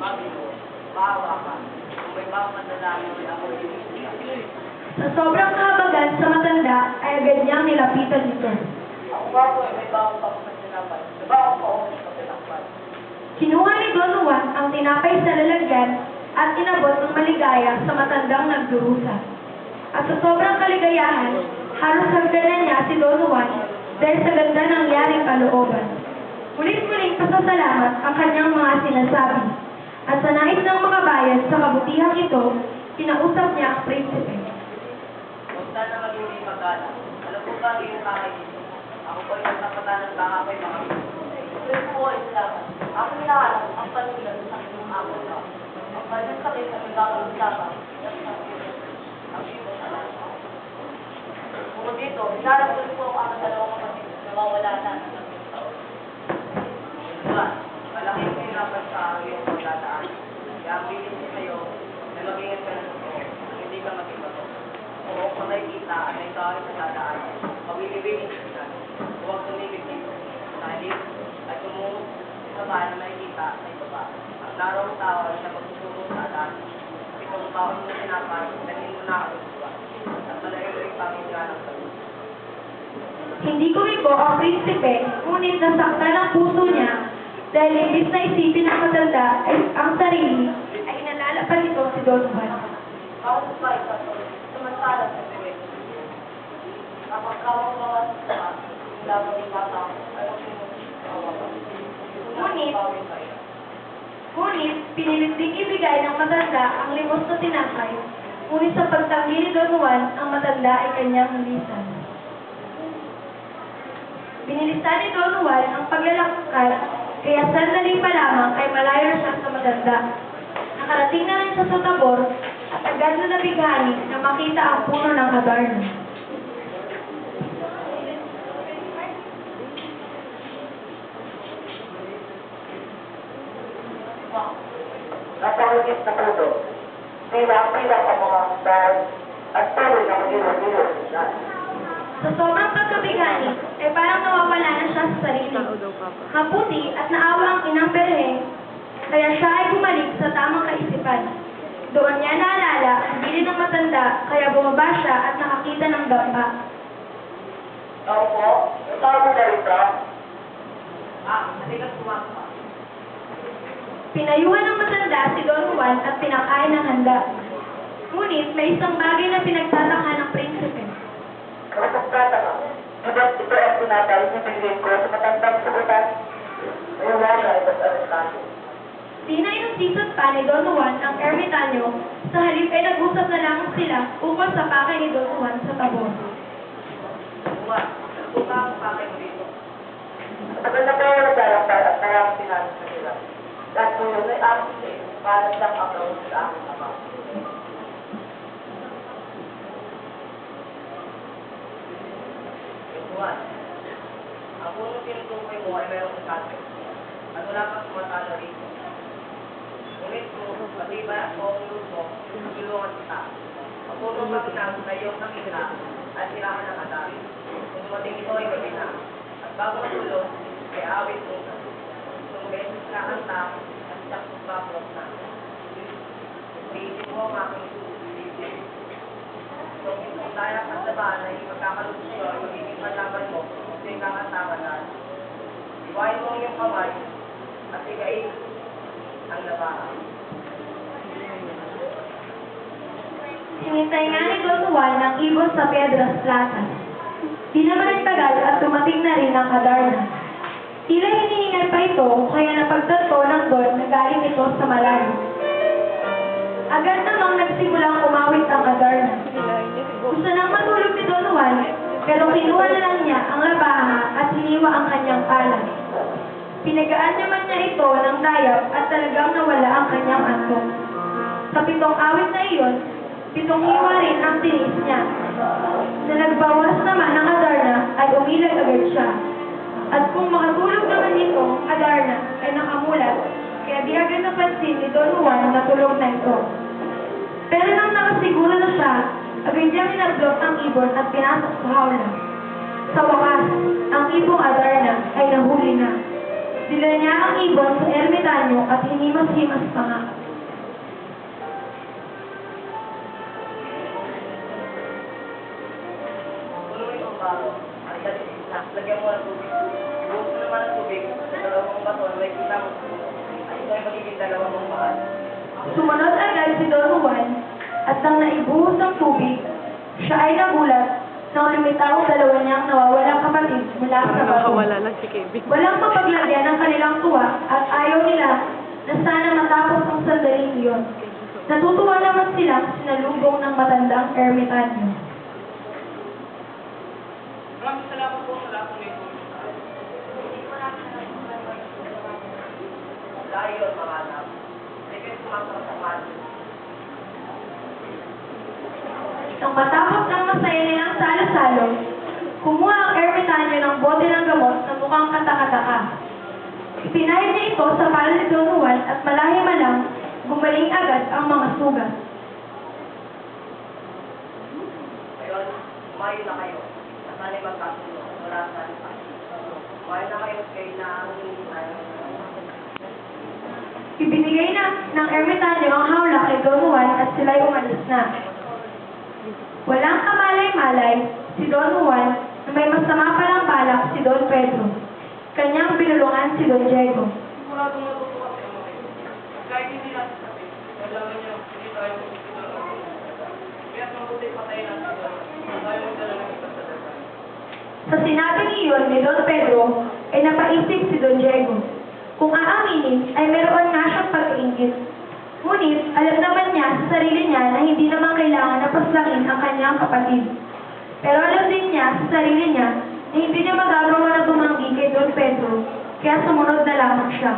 Sabi ko, maawa ka. Kung may bawang manlalangin, ako ibigay. Sa sobrang kahabagan sa matanda, ay agad niyang nilapitan ito. Ako ba po, may bawang pa ako sa tinapay. May bawang pa ako sa tinapay. Kinuha ni Don Juan ang tinapay sa lalagyan at inabot ng maligaya sa matandang nagdurusa. At sa sobrang kaligayahan, halos hagdanan niya si Don Juan dahil sa ganda ng yaring kalooban. Muling-muling pasasalamat ang kanyang mga sinasabi. At sa nais ng mga bayan sa kabutihang ito, kinausap niya ang prinsipe. Huwag sana maging magana. Alam ko ba ang iyong kakay dito? Ako po ay nagtapatan ng kakapay mga ito. Pero po ay salamat. Ako hinahanap ang panulan sa inyong ako na. Ang panulan sa akin na nagkakalusapan. Ang ito salamat. Bukod dito, hinahanap ko po ang aking dalawang kapatid na nawawala na ng isang taon. Diba? Malaking hinapan sa iyong pagdadaan. Kaya ang bilis ko sa'yo na mag-ingat ka na totoo. Hindi ka maging bato. Oo, kung nakikita at may kawin sa dadaan, pag-ibigin ka. Huwag tumibig dito. Nalit at tumungo sa bahay na makikita sa ibaba. Ang naroong tao na magsusunod sa alam. Itong baon mo sinapay, dalhin mo na ako sa at malayo rin pamilya ng sagot. Hindi kumiko ang prinsipe, ngunit nasaktan ang puso niya dahil imbis na isipin ng matanda ay ang sarili, ay inalalapan nito si Don Juan. Ako ba ito sumantalang sa piwet? Kapag kawang mga sasama, hindi lang ang bata, alam mo awa. Ngunit, pinilit ding ibigay ng matanda ang limos na tinapay, ngunit sa pagtanggi ni Don Juan, ang matanda ay kanyang hilisan. Binilisan ni Don Juan ang paglalakad, kaya sandali pa lamang ay malayo na siya sa matanda. Nakarating na rin siya sa tabor at agad na nabighani na makita ang puno ng adarna. Napangigit na puno. Bilang ang mga dahil at tuloy na mag-ilo-ilo. Sa sobrang pagkabighani, ay parang nawawala na siya sa sarili. Mabuti at naawa ang inang Berhe, kaya siya ay bumalik sa tamang kaisipan. Doon niya naalala ang bilin ng matanda, kaya bumaba siya at nakakita ng damba. Ako po, tawag mo na rin ka. Halika sumama. Pinayuhan ng matanda si Don Juan at pinakain ng handa. Ngunit may isang bagay na pinagtataka ng prinsipe. Kapag tataka, ito ang tinatay na pinigay ko sa matandang sagutan. Ngayon na siya ito't arestado. Di na inusisot pa ni Don Juan ang ermitanyo, sa halip ay nag-usap na lamang sila ukol sa pakay ni Don Juan sa tabor. Buwan, ano po ba ang pakay mo dito? Kapag na kayo naglalakbay at maraming sinabi sa nila, lahat po yun ay aking sa iyo para siyang agaw sa aking ama. Buwan, ang punong tinutukoy mo ay mayroong kaso at wala kang sumatalo rito. Ngunit kung matibay at buong loob mo, tulungan kita. Ang punong maginang na iyong nakita at sirahan ng adami. Kung dumating ito ay gabi na. At bago matulog, ay awit mo. Kung beses na kanta, at siyang sumbabot na. Iisip mo ang aking isip. Kung hindi tayo ang laban ay magkakaroon sa'yo ay magiging malaban mo kung sa'yo kakantaman na. Iwain mo ang iyong kamay at igain ang labanan. Hinintay nga ni Don Juan ng ibon sa Piedras Platas. Di naman nagtagal at dumating na rin ang adarna. Tila hinihingal pa ito, kaya napagtatto ng Don na galing ito sa malayo. Agad namang nagsimulang umawit ang adarna. Gusto nang matulog ni Don Juan, pero kinuha na lang niya ang labaha at hiniwa ang kanyang palad. Pinagaan naman niya ito ng dayap at talagang nawala ang kanyang antok. Sa 7 awit na iyon, 7 hiwa rin ang tinis niya. Na nagbawas naman ng adarna ay umilag agad siya. At kung makatulog naman itong adarna ay nakamulat, kaya di agad napansin ni Don Juan na tulog na ito. Pero nang nakasiguro na siya, agad niyang hinablot ang ibon at pinasok sa hawla. Sa wakas, ang ibong adarna ay nahuli na. Dila niya ang ibon sa ermitanyo at hinimas-himas pa nga. Punuin ang baro. Ay, dali, lagyan mo ng tubig. Ibuhos mo naman ng tubig sa dalawang bato na may kita mo. Ay, ito ay magiging dalawang mong mahal. Sumunod agad si Don Juan at nang naibuhos ng tubig, siya ay nagulat nang lumitaw ang dalawa niyang nawawalang kapatid mula sa bato. Nakawala lang si Kevin. Walang mapaglagyan ng kanilang tuwa at ayaw nila na sana matapos ang sandaling iyon. Natutuwa naman silang sinalubong ng matandang ermitanyo. Maraming salamat po sa lahat ng may tulong sa akin. Dahil ang mga anak, ay kayo sumakot sa mali. Nang matapos ng masaya nilang salo-salo, kumuha ang ermitanyo ng bote ng gamot na mukhang katakataka. Ipinahid niya ito sa palo ni Don Juan at malahi-malang gumaling agad ang mga sugat. Ngayon, kumain na kayo. At sana'y magkasuno. Wala sa pa. Kumain na kayo kay na ang Ibinigay na ng ermitanyo ang hawla kay Don Juan at sila'y umalis na. Walang kamalay-malay si Don Juan na may masama palang balak si Don Pedro. Kanyang binulungan si Don Diego. siguradong natutuwa sa mga kayo. Kahit hindi natin sabi, nalaman niyo, hindi tayo magsisiguro. Kaya't mabuti patayin natin ito. Tayo magdala ng iba sa dagat. Sa sinabing iyon ni Don Pedro ay napaisip si Don Diego. Kung aaminin ay meron nga siyang pag-iingit. Ngunit alam naman niya sa sarili niya na hindi naman kailangan na paslangin ang kanyang kapatid. Pero alam din niya sa sarili niya na hindi niya magagawa na tumanggi kay Don Pedro, kaya sumunod na lamang siya.